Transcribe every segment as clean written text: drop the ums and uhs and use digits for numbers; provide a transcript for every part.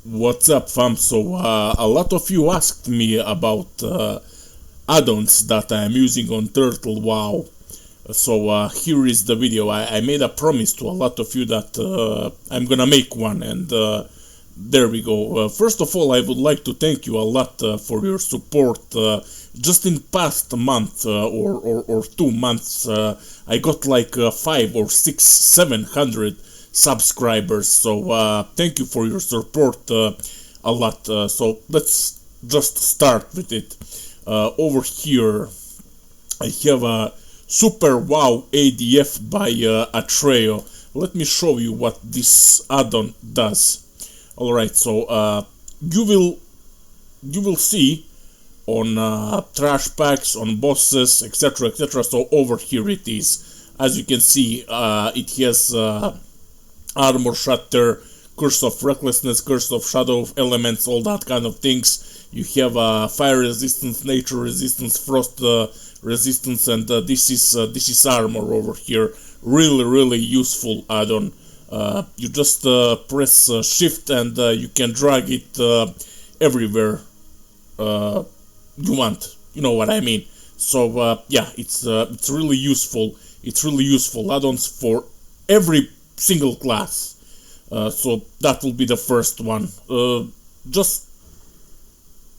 What's up, fam? So, a lot of you asked me about add-ons that I am using on Turtle WoW. So, here is the video. I made a promise to a lot of you that I'm gonna make one, and there we go. First of all, I would like to thank you a lot for your support. Just in past month or 2 months, I got like 500 or 600, 700 subscribers, so thank you for your support a lot. So let's just start with it. Over here I have a SuperWoW ADF by Atreyyo. Let me show you what this add-on does. Alright, so you will see on trash packs, on bosses, etc, etc. So over here it is. As you can see, it has armor shatter, curse of recklessness, curse of shadow of elements, all that kind of things. You have fire resistance, nature resistance, frost resistance, and this is armor over here. Really useful add-on. You just press shift and you can drag it everywhere you want. You know what I mean. So yeah, it's really useful. It's really useful add-ons for every single class. So that will be the first one. Just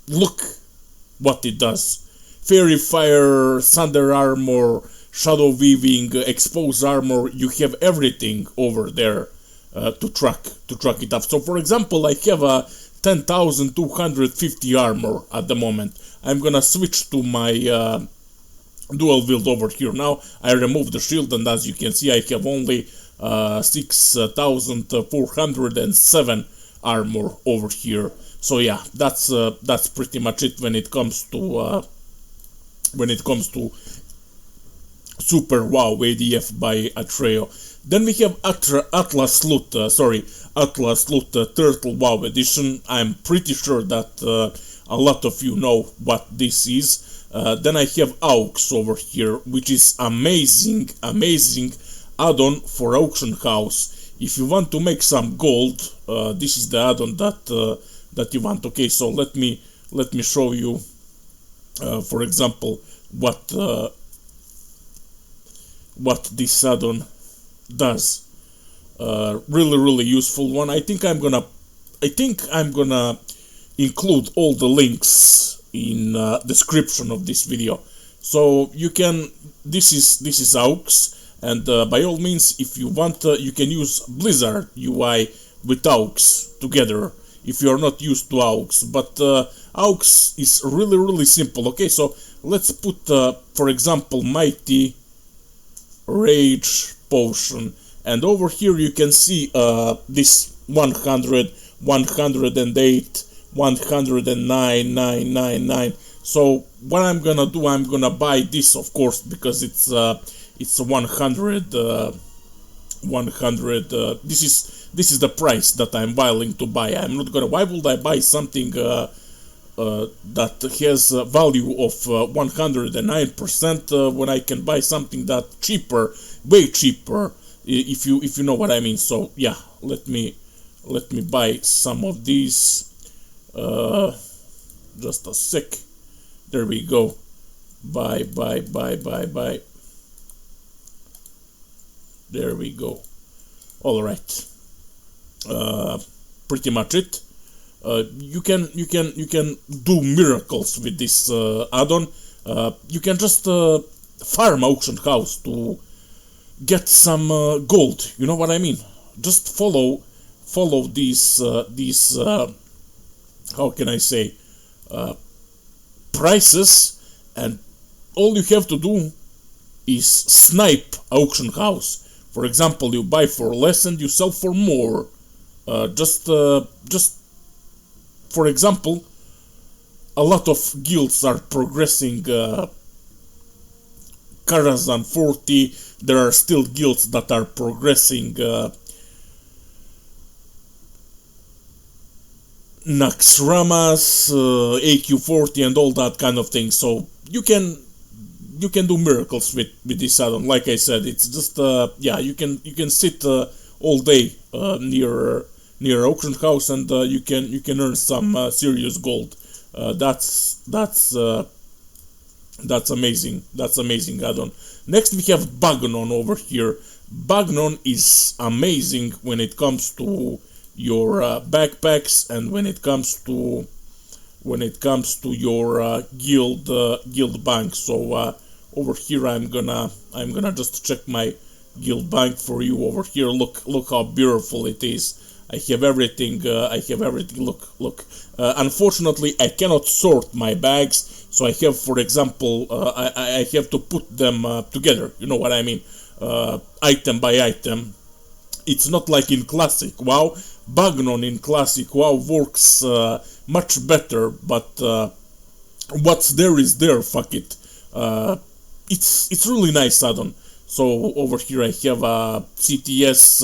look what it does. Fairy fire, thunder armor, shadow weaving, expose armor. You have everything over there to track it up. So for example, I have a 10,250 armor at the moment. I'm gonna switch to my dual wield over here. Now I remove the shield, and as you can see, I have only 6,407 armor over here. So yeah, that's pretty much it when it comes to SuperWoW ADF by Atreyyo. Then we have Atlas Loot Turtle WoW Edition. I'm pretty sure that a lot of you know what this is. Then I have AUX over here, which is amazing add-on for auction house. If you want to make some gold, this is the add-on that you want. Okay, so let me show you, for example, what this add-on does. Really useful one. I think I'm gonna include all the links in description of this video, so you can. This is AUX. And by all means, if you want, you can use Blizzard UI with AUX together if you are not used to AUX. But AUX is really simple. Okay, so let's put, for example, Mighty Rage Potion. And over here you can see this 100, 108, 109, 999. So what I'm gonna do, I'm gonna buy this, of course, because it's 100. This is the price that I'm willing to buy. I'm not gonna. Why would I buy something that has a value of 109% when I can buy something that cheaper, way cheaper, if you know what I mean. So yeah, let me buy some of these. Just a sec. There we go. Buy. There we go. All right. Pretty much it. You can do miracles with this add-on. You can just farm auction house to get some gold. You know what I mean? Just follow these how can I say, prices, and all you have to do is snipe auction house. For example, you buy for less and you sell for more. Just for example, a lot of guilds are progressing Karazhan 40. There are still guilds that are progressing Naxxramas, AQ40, and all that kind of thing. So you can do miracles with this add-on. Like I said, it's just yeah, you can sit all day near near auction house, and you can earn some serious gold. That's amazing. That's amazing add-on. Next we have Bagnon over here. Bagnon is amazing when it comes to your backpacks, and when it comes to your guild bank. So over here I'm gonna just check my guild bank for you over here. Look how beautiful it is. I have everything. Look. Unfortunately, I cannot sort my bags, so I have, for example, I have to put them together. You know what I mean? Item by item. It's not like in Classic WoW. Bagnon in Classic WoW works much better, but what's there is there. Fuck it. It's really nice add-on. So over here I have a CTS,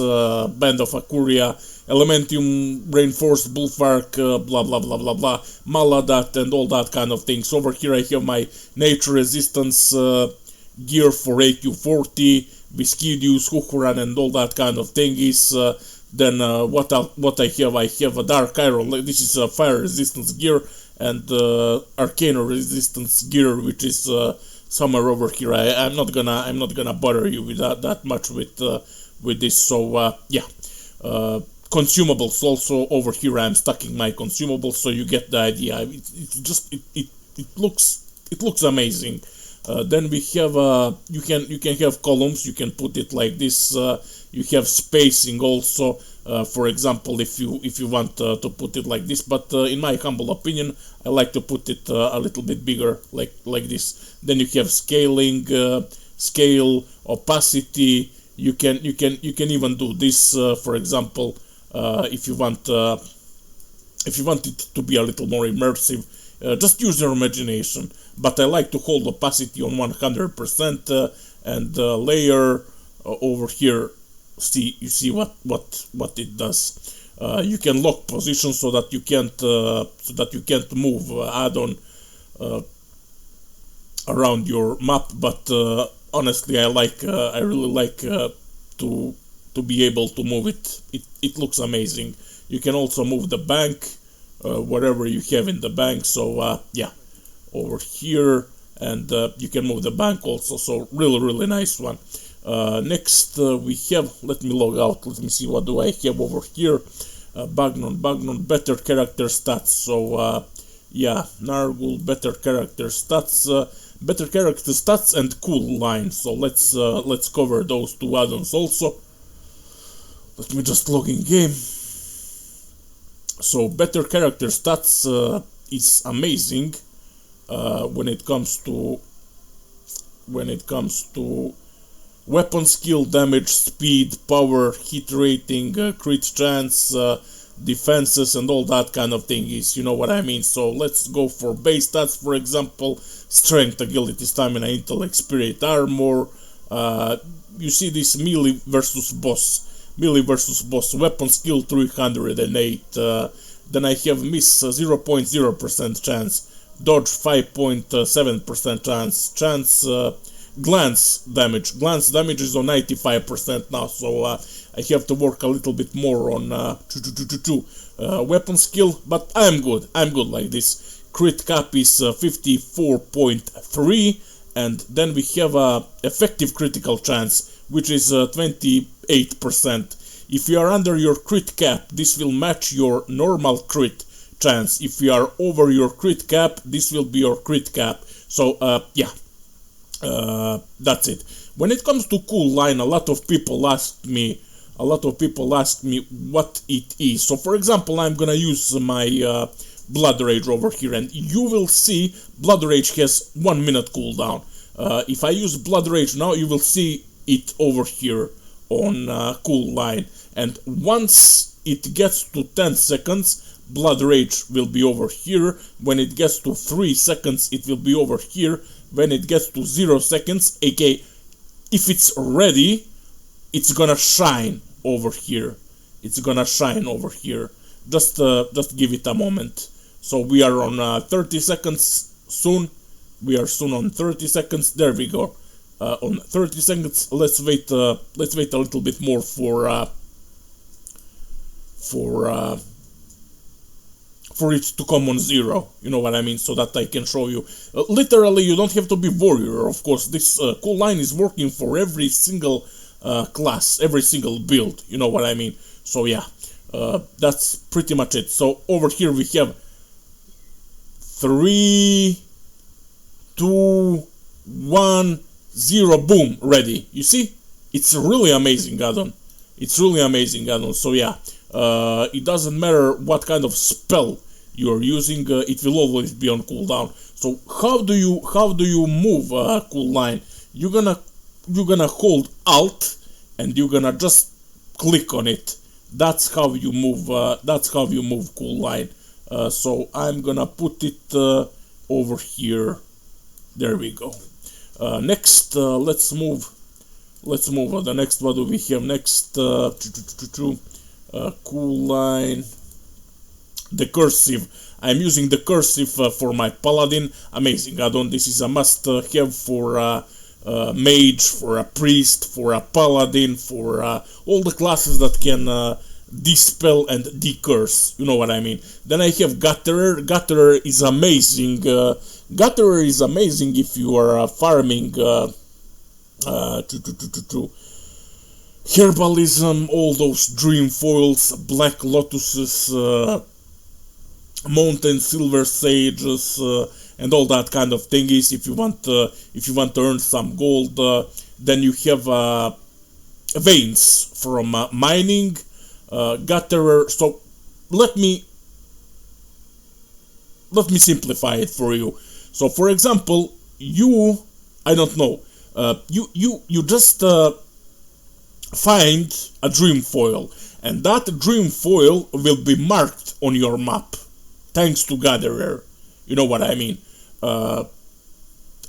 Band of Akuria, Elementium, Reinforced Bullfark, blah blah blah blah blah, Maladat, and all that kind of things. Over here I have my Nature Resistance gear for AQ40, Viscidius, Hukuran, and all that kind of thingies. Then what I have a Dark Iron. This is a Fire Resistance gear, and Arcana Resistance gear, which is somewhere over here. I'm not gonna bother you with that much with this. So yeah. Consumables also over here. I'm stacking my consumables, so you get the idea. It looks amazing. Then we have you can have columns. You can put it like this. You have spacing also. For example, if you want to put it like this, but in my humble opinion, I like to put it a little bit bigger, like this. Then you have scaling, scale, opacity. You can even do this. For example, if you want it to be a little more immersive, just use your imagination. But I like to hold opacity on 100% and layer over here. You see what it does. You can lock position so that you can't move add-on around your map. But honestly, I really like to be able to move it. It looks amazing. You can also move the bank, whatever you have in the bank. So yeah, over here, and you can move the bank also. So really nice one. Next we have, let me log out, let me see what do I have over here. Bagnon, better character stats. So yeah, Narghul, better character stats, and Coolline. So let's cover those two add-ons also. Let me just log in game. So better character stats is amazing when it comes to weapon skill, damage, speed, power, hit rating, crit chance, defenses, and all that kind of thing is, you know what I mean. So let's go for base stats, for example, strength, agility, stamina, intellect, spirit, armor. You see this melee versus boss, weapon skill 308. Then I have miss 0.0% chance, dodge 5.7% chance, glance damage is on 95% now, so I have to work a little bit more on weapon skill, but I'm good like this. Crit cap is 54.3, and then we have effective critical chance, which is 28%. If you are under your crit cap, this will match your normal crit chance. If you are over your crit cap, this will be your crit cap. So yeah, that's it. When it comes to Coolline, a lot of people ask me what it is. So for example, I'm gonna use my Blood Rage over here, and you will see Blood Rage has 1 minute cooldown. If I use Blood Rage now, you will see it over here on Coolline, and once it gets to 10 seconds, Blood Rage will be over here. When it gets to 3 seconds, it will be over here. When it gets to 0 seconds, aka if it's ready, it's gonna shine over here. Just give it a moment. So we are on 30 seconds soon. We are soon on 30 seconds. There we go. On 30 seconds. Let's wait a little bit more for for it to come on 0, you know what I mean, so that I can show you. Literally, you don't have to be warrior, of course. This Coolline is working for every single class, every single build, you know what I mean. So yeah, that's pretty much it. So over here we have 3, 2, 1, 0, boom, ready. You see, it's really amazing addon. It's really amazing addon. So yeah, it doesn't matter what kind of spell you're using, it will always be on cooldown. So how do you move Coolline? You're gonna hold Alt and you're gonna just click on it. That's how you move. Coolline. So I'm gonna put it over here. There we go. Next, let's move. The next, what do we have next? Coolline. Decursive. I'm using Decursive for my paladin. Amazing addon. This is a must-have for mage, for a priest, for a paladin, for all the classes that can dispel and decurse. You know what I mean. Then I have Gutterer. Gutterer is amazing. Gutterer is amazing if you are farming herbalism, all those dream foils, black lotuses, mountain silver sages, and all that kind of thingies. If you want to earn some gold, then you have veins from mining, Gutterer. So let me simplify it for you. So for example, I don't know, you just find a dream foil, and that dream foil will be marked on your map thanks to Gatherer. You know what I mean.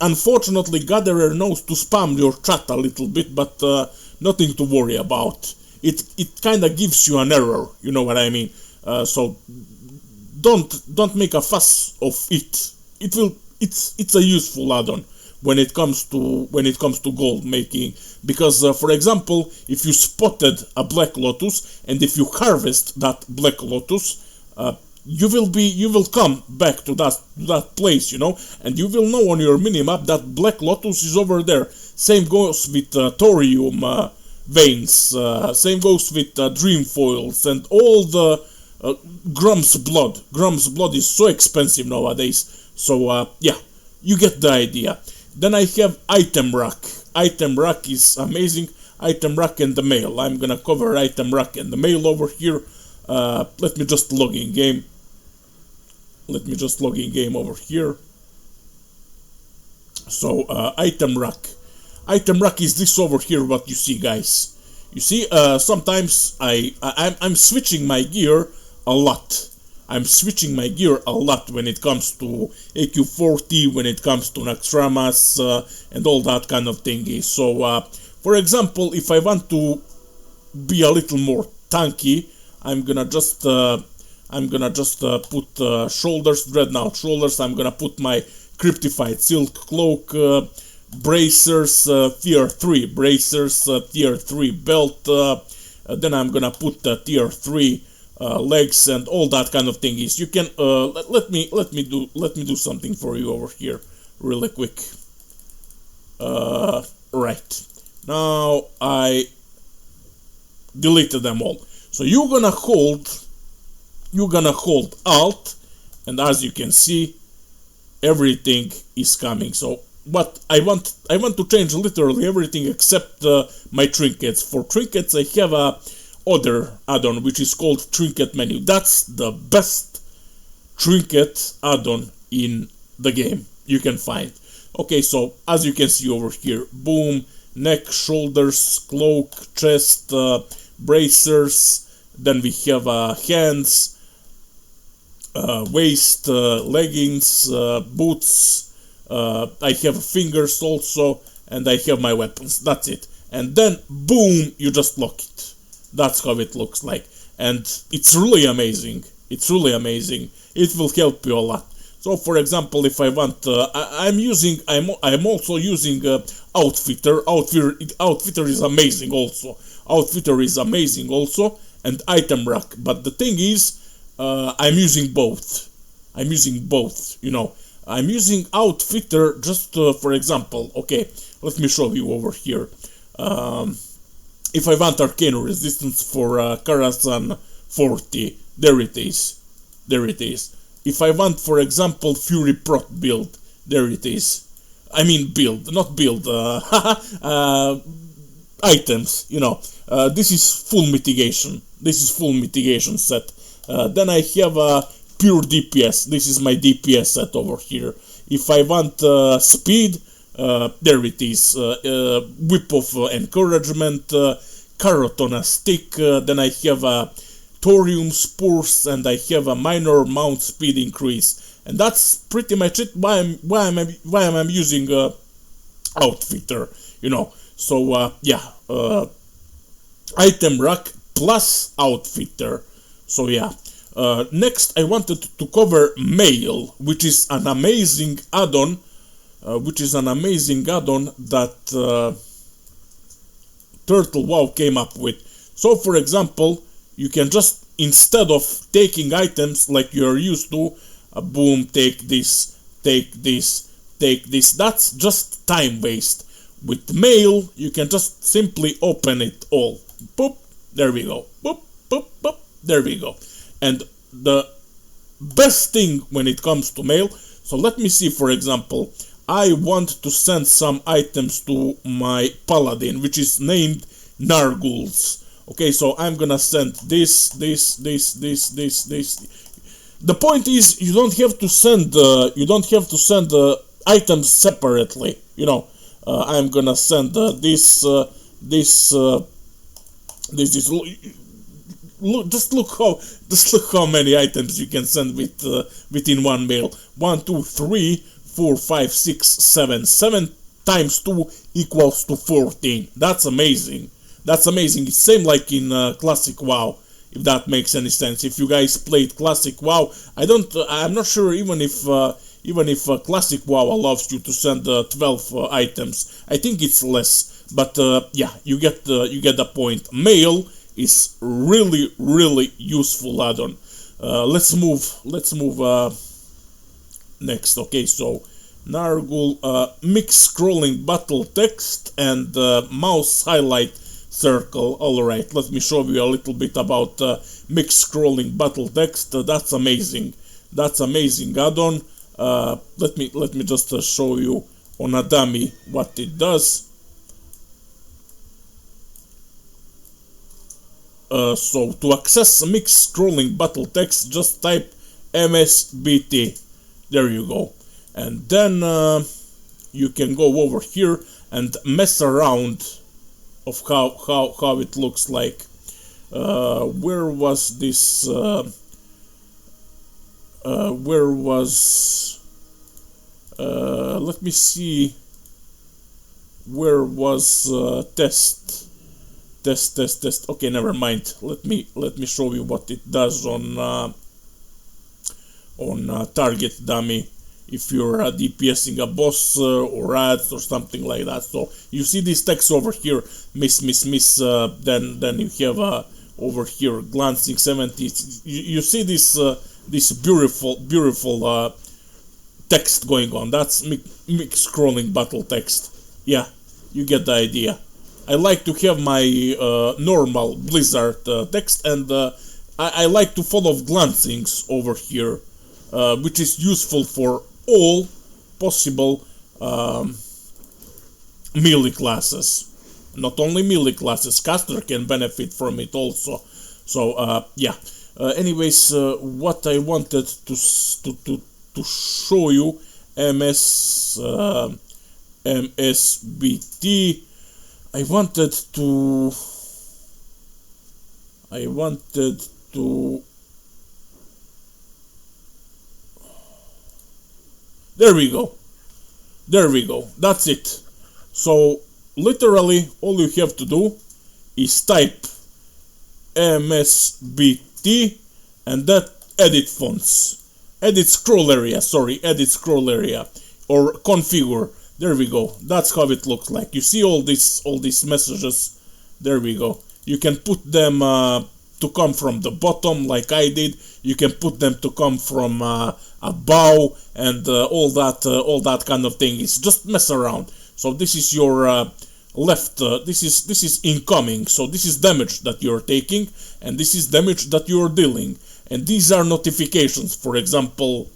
Unfortunately, Gatherer knows to spam your chat a little bit, but nothing to worry about. It kind of gives you an error. You know what I mean. So don't make a fuss of it. It's a useful addon when it comes to gold making, because for example, if you spotted a black lotus and if you harvest that black lotus, you will come back to that place, you know, and you will know on your minimap that black lotus is over there. Same goes with thorium veins, same goes with dream foils and all the Grum's blood. Grum's blood is so expensive nowadays. So yeah, you get the idea. Then I have Itemrack. Itemrack is amazing. Itemrack and the mail. I'm gonna cover Itemrack and the mail over here. Let me just log in game. Over here. So Itemrack. Itemrack is this over here. What you see, guys. You see, sometimes I'm switching my gear a lot. I'm switching my gear a lot when it comes to AQ40, when it comes to Naxxramas, and all that kind of thingy. So, for example, if I want to be a little more tanky, I'm gonna just put shoulders, dreadnought shoulders. I'm gonna put my cryptified silk cloak, bracers, tier 3 bracers, tier 3 belt. Then I'm gonna put tier 3 legs and all that kind of thingies. You can let me do something for you over here really quick. Right now I deleted them all. So you're gonna hold Alt, and as you can see, everything is coming. So what I want to change literally everything except my trinkets. For trinkets, I have a other addon which is called Trinket Menu. That's the best trinket addon in the game you can find. Okay, so as you can see over here, boom, neck, shoulders, cloak, chest, bracers. Then we have hands, waist, leggings, boots. I have fingers also, and I have my weapons. That's it. And then boom, you just lock it. That's how it looks like, and it's really amazing. It will help you a lot. So, for example, if I want, I'm also using Outfitter. Outfitter is amazing also. and Itemrack. But the thing is, I'm using both. You know. I'm using Outfitter just for example. Okay, let me show you over here. If I want Arcane Resistance for Karazhan 40, there it is. If I want, for example, Fury Prot build, there it is. I mean build, not build, items, you know. This is full mitigation. Set. Then I have a pure DPS. This is my DPS set over here. If I want speed, there it is. Whip of Encouragement, Carrot on a Stick. Then I have a Thorium Spores, and I have a minor mount speed increase. And that's pretty much it. Why I'm using Outfitter, you know. So yeah, Itemrack plus Outfitter. So yeah. Next, I wanted to cover Mail, which is an amazing add-on. That Turtle WoW came up with. So, for example, you can just, instead of taking items like you're used to, boom, take this. That's just time waste. With Mail, you can just simply open it all. Boop, there we go. Boop, boop, boop, there we go. And the best thing when it comes to Mail, so let me see, for example, I want to send some items to my Paladin, which is named Narghuls. Okay, so I'm gonna send this. The point is, you don't have to send items separately. You know, I'm gonna send this. Look how many items you can send within one mail. 1, 2, 3, 4, 5, 6, 7. 7 times 2 equals to 14. That's amazing. It's same like in Classic WoW, if that makes any sense. If you guys played Classic WoW, I'm not sure even if Classic WoW allows you to send 12 items. I think it's less, but yeah, you get the point. Mail is really useful add-on. Let's move next. Okay, so Narghul, mix scrolling battle text and mouse highlight circle. Alright, let me show you a little bit about mix scrolling battle text. That's amazing add-on. Let me just show you on a dummy what it does. So to access mix scrolling battle text, just type msbt. There you go. And then you can go over here and mess around of how it looks like. Where was this? Let me see. Where was test? Okay, never mind. Let me show you what it does on target dummy. If you're DPSing a boss or ads or something like that. So you see this text over here, miss. Then you have over here glancing 70. You see this this beautiful text going on. That's mix scrolling battle text. Yeah, you get the idea. I like to have my normal Blizzard text, and I like to follow glancings over here, which is useful for all possible melee classes. Not only melee classes, caster can benefit from it also. So yeah. Anyways, what I wanted to show you, MSBT. I wanted to. There we go. That's it. So literally all you have to do is type MSBT and that edit fonts. Edit scroll area, or configure. There we go. That's how it looks like. You see all these messages. There we go. You can put them to to come from the bottom like I did. You can put them to come from a bow and all that kind of thing. It's just mess around. So this is your left. This is incoming. So this is damage that you're taking, and this is damage that you're dealing. And these are notifications. For example,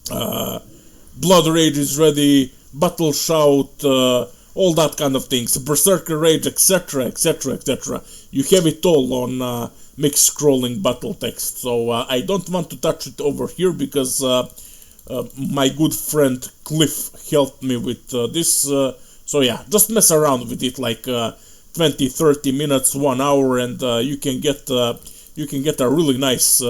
Blood Rage is ready, Battle Shout, all that kind of things, Berserker Rage, etc, etc, etc. You have it all on mixed scrolling battle text. So I don't want to touch it over here because my good friend Cliff helped me with this. So yeah, just mess around with it like 20-30 minutes, 1 hour, and you can get a really nice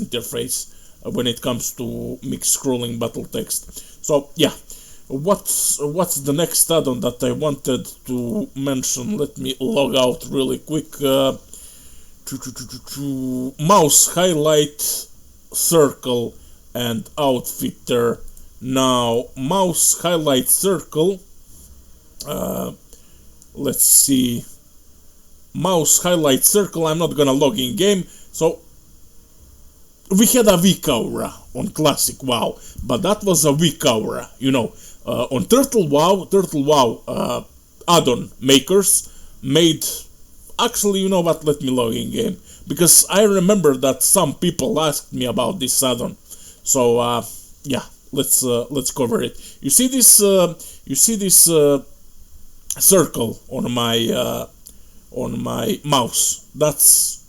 interface when it comes to mixed scrolling battle text. So yeah, what's the next add-on that I wanted to mention? Let me log out really quick. Mouse highlight circle and outfitter. Now mouse highlight circle, let's see, mouse highlight circle. I'm not gonna log in game. So we had a weak aura on classic WoW, but that was a weak aura, you know. On Turtle WoW add-on makers made, actually, you know what, let me log in game, because I remember that some people asked me about this add-on. So yeah, let's cover it. You see this circle on my mouse. That's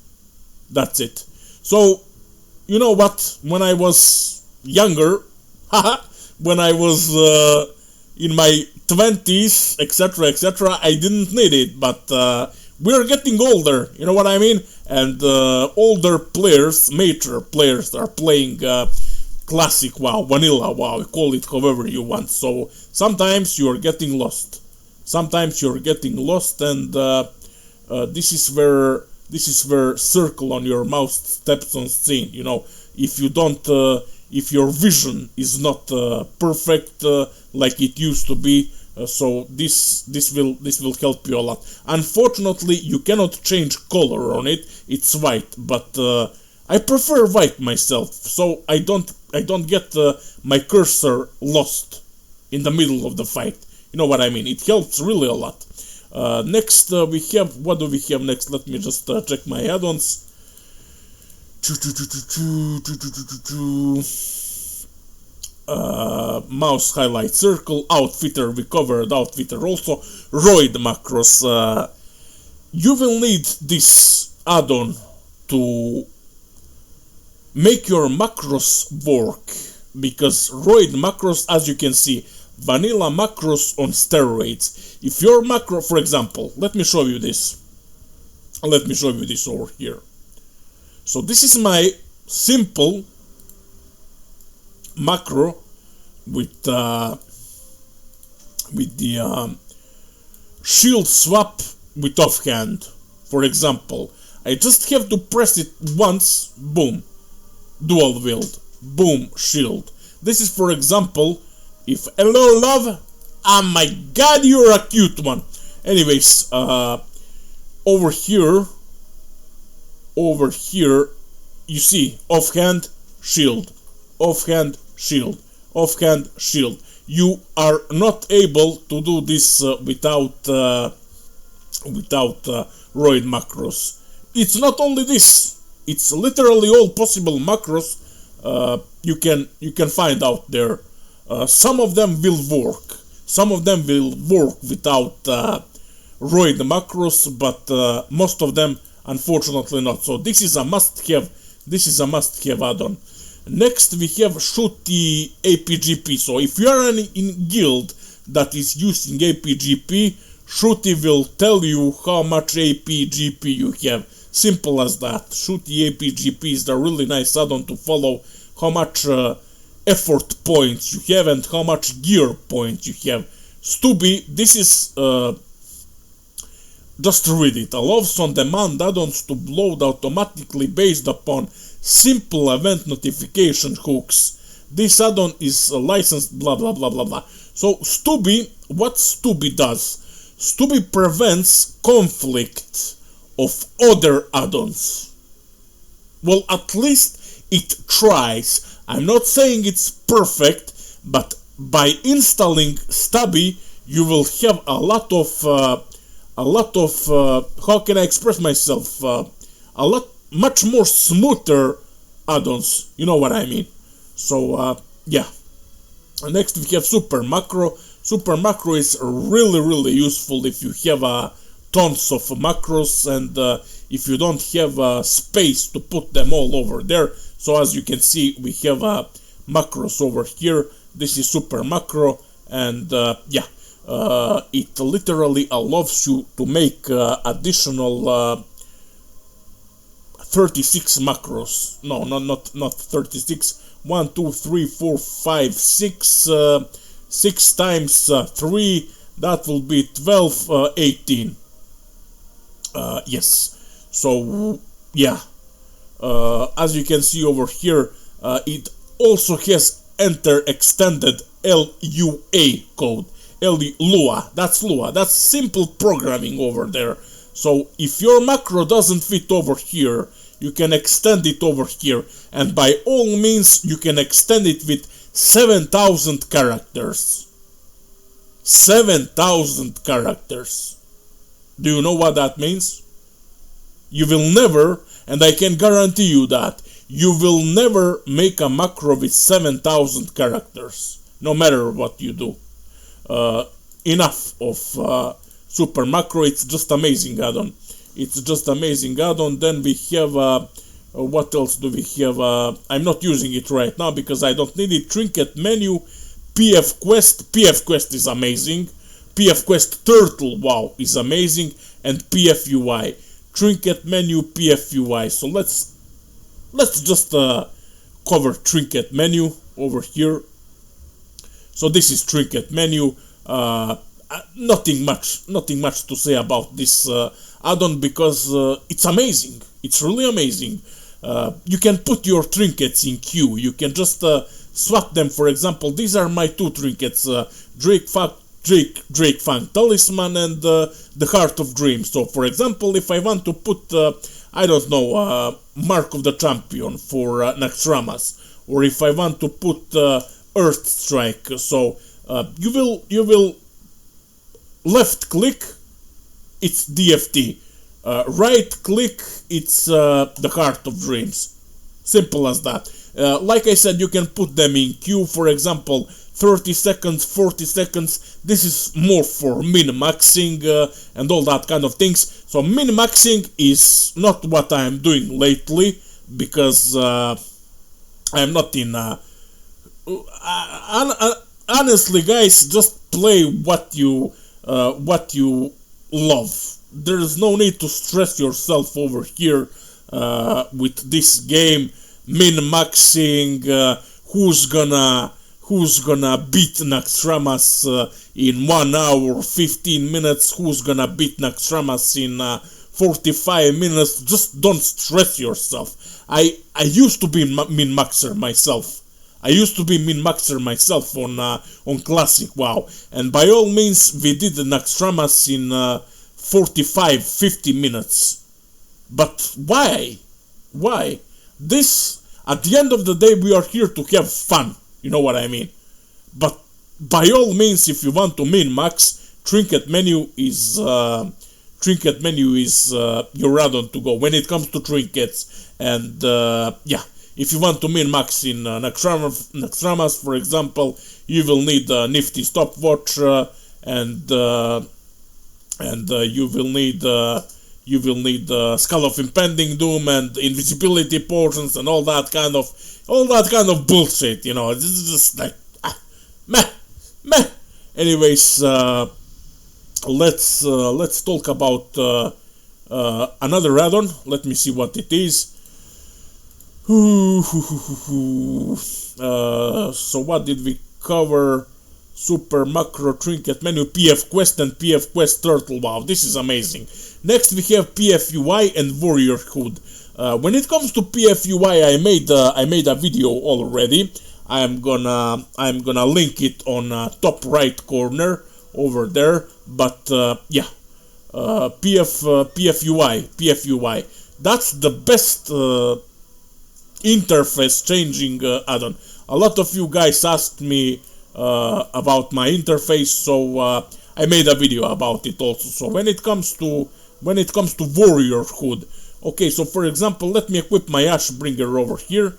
it. So you know what, when I was younger, when I was in my 20s, etc, etc, I didn't need it, but we're getting older, you know what I mean? And older players, mature players, are playing classic WoW, vanilla WoW, call it however you want. So sometimes you're getting lost. And this is where circle on your mouse steps on scene. You know, if you don't, if your vision is not perfect like it used to be, so this will help you a lot. Unfortunately, you cannot change color on it. It's white, but I prefer white myself, so I don't get my cursor lost in the middle of the fight. You know what I mean? It helps really a lot. Next we have, what do we have next? Let me just check my add-ons. Mouse highlight circle, outfitter, we covered outfitter also. Roid Macros. You will need this add-on to make your macros work, because Roid Macros, as you can see, vanilla macros on steroids. If your macro, for example, let me show you this over here. So this is my simple macro with the shield swap with offhand. For example, I just have to press it once, boom, dual wield, boom, shield. This is, for example, if hello love, oh my god, you're a cute one. Anyways, over here, you see offhand, shield, offhand, shield, offhand, shield. You are not able to do this without Roid Macros. It's not only this; it's literally all possible macros you can find out there. Some of them will work. Some of them will work without Roid Macros, but most of them, unfortunately, not. So this is a must-have. This is a must-have add-on. Next, we have Shootyepgp. So if you are in guild that is using APGP, Shooty will tell you how much APGP you have. Simple as that. Shootyepgp is a really nice add-on to follow how much effort points you have and how much gear points you have. Stubby, this is just read it. Allows on-demand add-ons to load automatically based upon simple event notification hooks. This add-on is licensed blah blah blah blah blah. So Stubby, what Stubby does? Stubby prevents conflict of other add-ons. Well, at least it tries. I'm not saying it's perfect, but by installing Stubby, you will have a lot of how can I express myself? Much more smoother add-ons. You know what I mean? So yeah. Next we have Super Macro. Super Macro is really useful if you have tons of macros and if you don't have space to put them all over there. So as you can see, we have macros over here. This is Super Macro, and yeah, it literally allows you to make additional 36 macros. No, not 36. 1, 2, 3, 4, 5, 6. 6 times 3, that will be 12, 18. Yes. So yeah, as you can see over here, it also has enter extended LUA code. Lua. That's Lua. That's simple programming over there. So if your macro doesn't fit over here, you can extend it over here, and by all means you can extend it with 7,000 characters. 7,000 characters. Do you know what that means? You will never, and I can guarantee you that, you will never make a macro with 7,000 characters, no matter what you do. Enough of Super Macro. It's just amazing add-on. It's just amazing add-on. Then we have what else do we have? I'm not using it right now because I don't need it. Trinket Menu, PF Quest. PF Quest is amazing. PF Quest Turtle WoW is amazing, and PfUI. Trinket Menu, PfUI. So let's just cover Trinket Menu over here. So this is Trinket Menu. Nothing much to say about this add-on because it's amazing. It's really amazing. You can put your trinkets in queue. You can just swap them. For example, these are my 2 trinkets: Drake Fang Talisman and the Heart of Dreams. So, for example, if I want to put I don't know, Mark of the Champion for Naxxramas, or if I want to put Earth Strike, so you will left click, it's DFT. Right click, it's the Heart of Dreams. Simple as that. Like I said, you can put them in queue, for example, 30 seconds, 40 seconds. This is more for min-maxing and all that kind of things. So min-maxing is not what I am doing lately, because I'm not in... honestly, guys, just play what you love. There is no need to stress yourself over here with this game, min-maxing, who's gonna beat Naxxramas in 1 hour, 15 minutes, who's gonna beat Naxxramas in 45 minutes. Just don't stress yourself. I used to be min-maxer myself. I used to be min-maxer myself on Classic WoW, and by all means we did the Naxxramas in 45-50 minutes. But why? Why? This, at the end of the day, we are here to have fun. You know what I mean? But by all means, if you want to min-max, Trinket Menu is your add-on to go when it comes to trinkets. And yeah, if you want to min-max in Naxxramas, for example, you will need a nifty stopwatch, and you will need Skull of Impending Doom and invisibility potions and all that kind of bullshit. You know, this is just like meh. Anyways, let's talk about another add-on. Let me see what it is. So what did we cover? Super Macro, Trinket Menu, PF Quest, and PF Quest Turtle. Wow, this is amazing. Next we have PfUI and WarriorHud. When it comes to PfUI, I made a video already. I'm gonna link it on top right corner over there. But yeah, PfUI. That's the best interface changing add-on. A lot of you guys asked me about my interface, so I made a video about it also. So when it comes to WarriorHud, okay, so for example, let me equip my Ashbringer over here.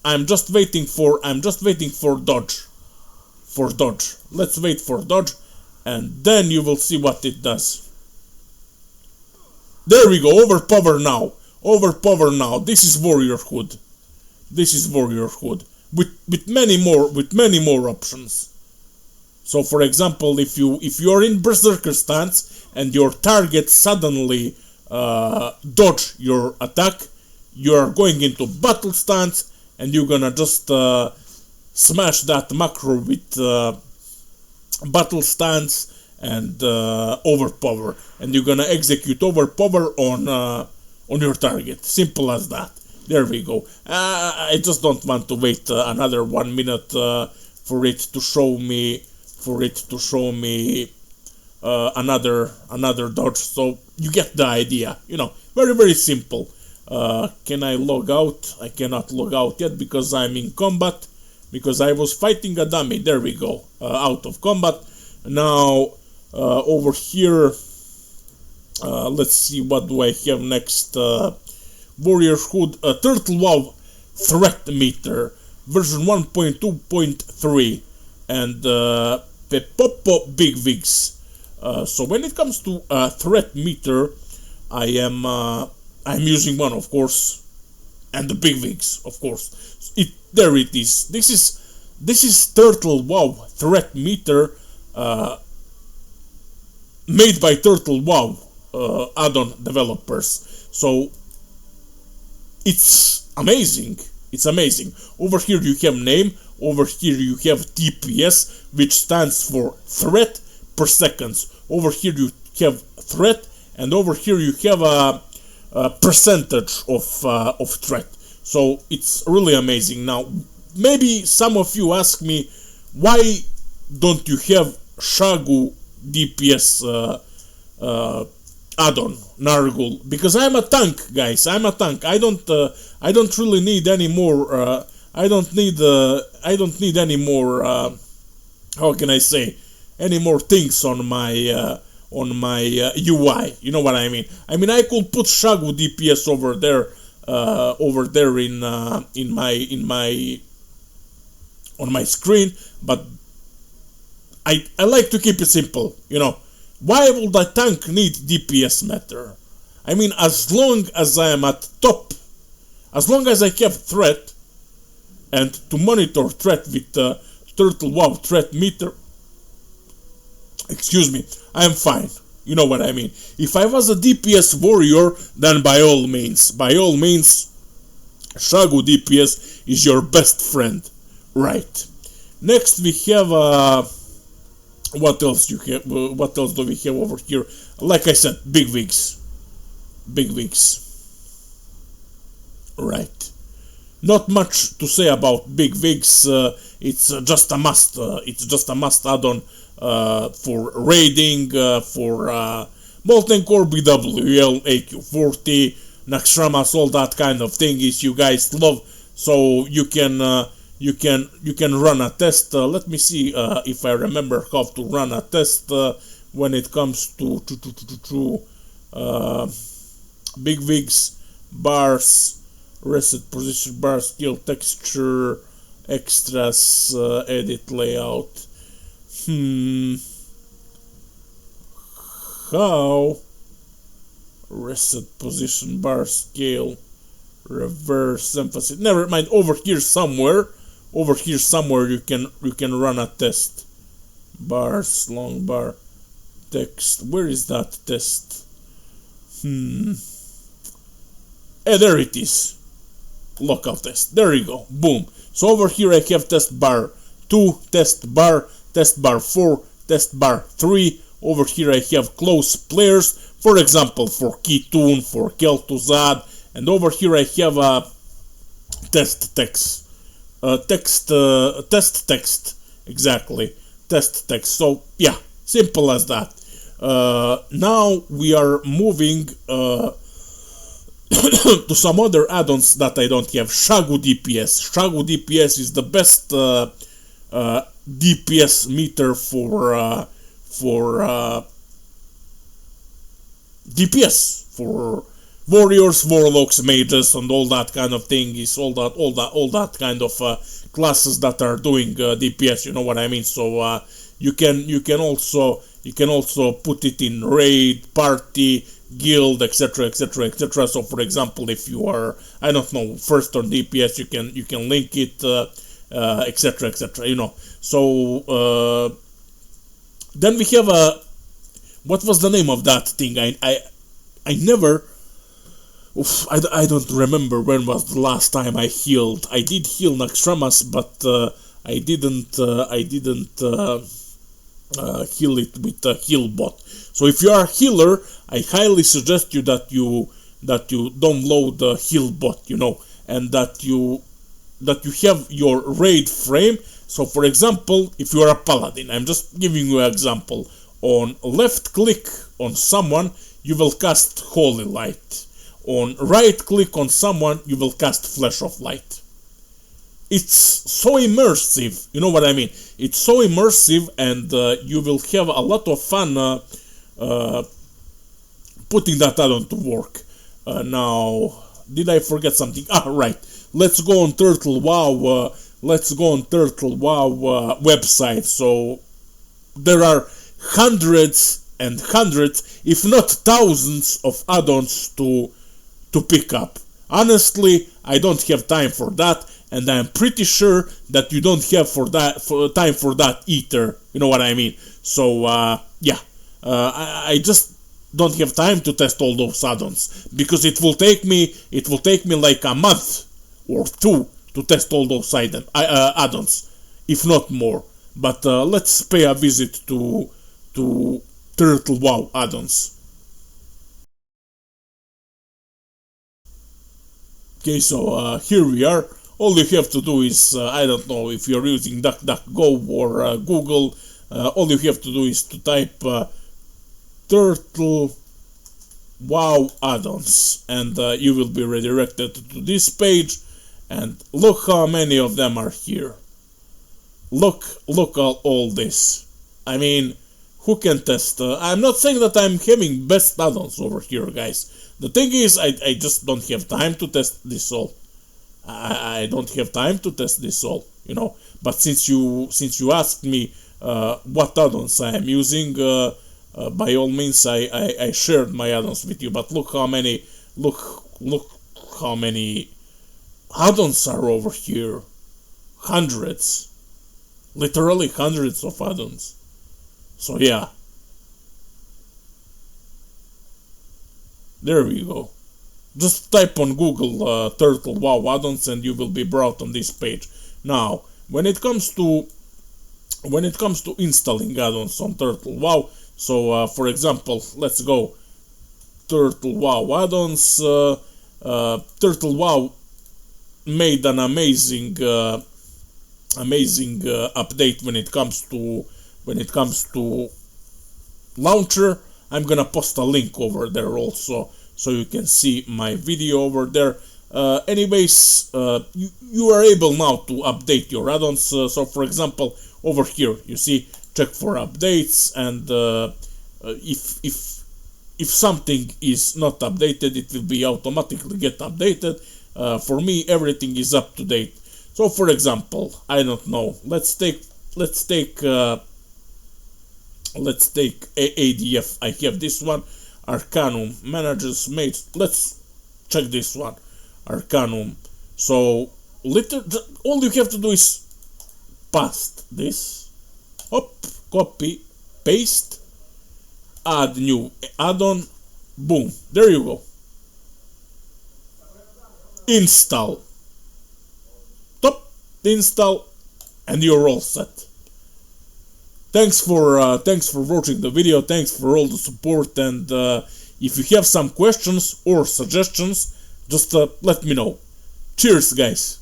I'm just waiting for dodge. Let's wait for dodge, and then you will see what it does. There we go. Overpower now. This is WarriorHud. With many more options. So for example, if you are in Berserker stance and your target suddenly dodge your attack, you are going into battle stance and you're gonna just smash that macro with battle stance and overpower, and you're gonna execute overpower on your target. Simple as that. There we go. I just don't want to wait another 1 minute for it to show me another dodge. So you get the idea. You know, very simple. Can I log out? I cannot log out yet because I'm in combat, because I was fighting a dummy. There we go. Out of combat. Now over here, let's see, what do I have next? WarriorHud TurtleWoW Threatmeter version 1.2.3 and Pepopo BigWigs. So when it comes to Threatmeter, I'm using one, of course, and the BigWigs, of course. There it is. This is TurtleWoW Threatmeter, made by TurtleWoW add-on developers. So it's amazing. Over here you have name. Over here you have TPS, which stands for threat per seconds. Over here you have threat, and over here you have a percentage of threat. So it's really amazing. Now, maybe some of you ask me, why don't you have ShaguDPS add-on Narghul? Because I'm a tank, guys. I don't really need any more. I don't need any more. How can I say? Any more things on my UI? You know what I mean? I could put ShaguDPS over there on my screen, but I like to keep it simple. You know, why would a tank need DPS matter? As long as I am at top, as long as I have threat, and to monitor threat with TurtleWoW Threatmeter, excuse me, I am fine. You know what I mean? If I was a DPS warrior, then by all means, ShaguDPS is your best friend, right? Next we have what else do we have over here? Like I said, BigWigs, right? Not much to say about BigWigs. It's just a must. It's just a must add-on for raiding, for Molten Core, BWL, AQ40, Naxxramas, all that kind of thing is you guys love. So you can run a test. Let me see if I remember how to run a test when it comes to BigWigs, bars, reset position, bar, skill, texture, extras, edit layout. How? Reset position, bar, scale, reverse emphasis. Never mind. Over here somewhere you can run a test. Bars, long bar, text. Where is that test? There it is. Local test. There you go. Boom. So over here I have test bar 2, test bar 4, test bar 3. Over here I have close players, for example, for Keytune, for Kel'Thuzad, and over here I have a test text. Test text. Exactly. Test text. So yeah, simple as that. Now we are moving to some other add-ons that I don't have. ShaguDPS. ShaguDPS is the best DPS meter for DPS for warriors, warlocks, mages, and all that kind of thing. Is all that kind of classes that are doing DPS. You know what I mean? So you can also put it in raid, party, guild, etc, etc, etc. So for example, if you are, I don't know, first on DPS, you can link it, etc, etc, you know. So then we have what was the name of that thing? I never, I don't remember when was the last time I healed. I did heal Naxxramas, but I didn't heal it with a heal bot. So if you are a healer, I highly suggest you that you download the heal bot, you know, and that you have your raid frame. So for example, if you are a paladin, I'm just giving you an example. On left click on someone, you will cast Holy Light. On right click on someone, you will cast Flash of Light. It's so immersive, you know what I mean? It's so immersive, and you will have a lot of fun putting that add-on to work. Now, did I forget something? Ah, right. Let's go on Turtle WoW. Let's go on Turtle WoW website. So there are hundreds and hundreds, if not thousands, of add-ons to pick up. Honestly, I don't have time for that. And I'm pretty sure that you don't have time for that either. You know what I mean? So yeah, I just don't have time to test all those add-ons, because it will take me like a month or two to test all those add-ons, if not more. But let's pay a visit to Turtle WoW add-ons. Okay, so here we are. All you have to do is, I don't know, if you're using DuckDuckGo or Google, all you have to do is to type Turtle WoW add-ons, and you will be redirected to this page. And look how many of them are here. Look at all this. I mean, who can test? I'm not saying that I'm having best add-ons over here, guys. The thing is, I just don't have time to test this all. I don't have time to test this all, you know. But since you asked me what add-ons I am using, by all means I shared my add-ons with you. But look how many add-ons are over here. Hundreds, literally hundreds of add-ons. So yeah, there we go. Just type on Google Turtle WoW add-ons and you will be brought on this page. Now, when it comes to installing add-ons on Turtle WoW, so for example, let's go Turtle WoW add-ons. Turtle WoW made an amazing update when it comes to launcher. I'm gonna post a link over there also, so you can see my video over there. Anyways, you are able now to update your add-ons. So for example, over here you see check for updates, and if something is not updated, it will be automatically get updated. For me, everything is up to date. So for example, I don't know, let's take ADF. I have this one, Arcanum, Managers, Mates. Let's check this one, Arcanum. So all you have to do is paste this, hop, copy, paste, add new add-on, boom, there you go. Install, top, install, and you're all set. Thanks for watching the video. Thanks for all the support, and if you have some questions or suggestions, just let me know. Cheers, guys.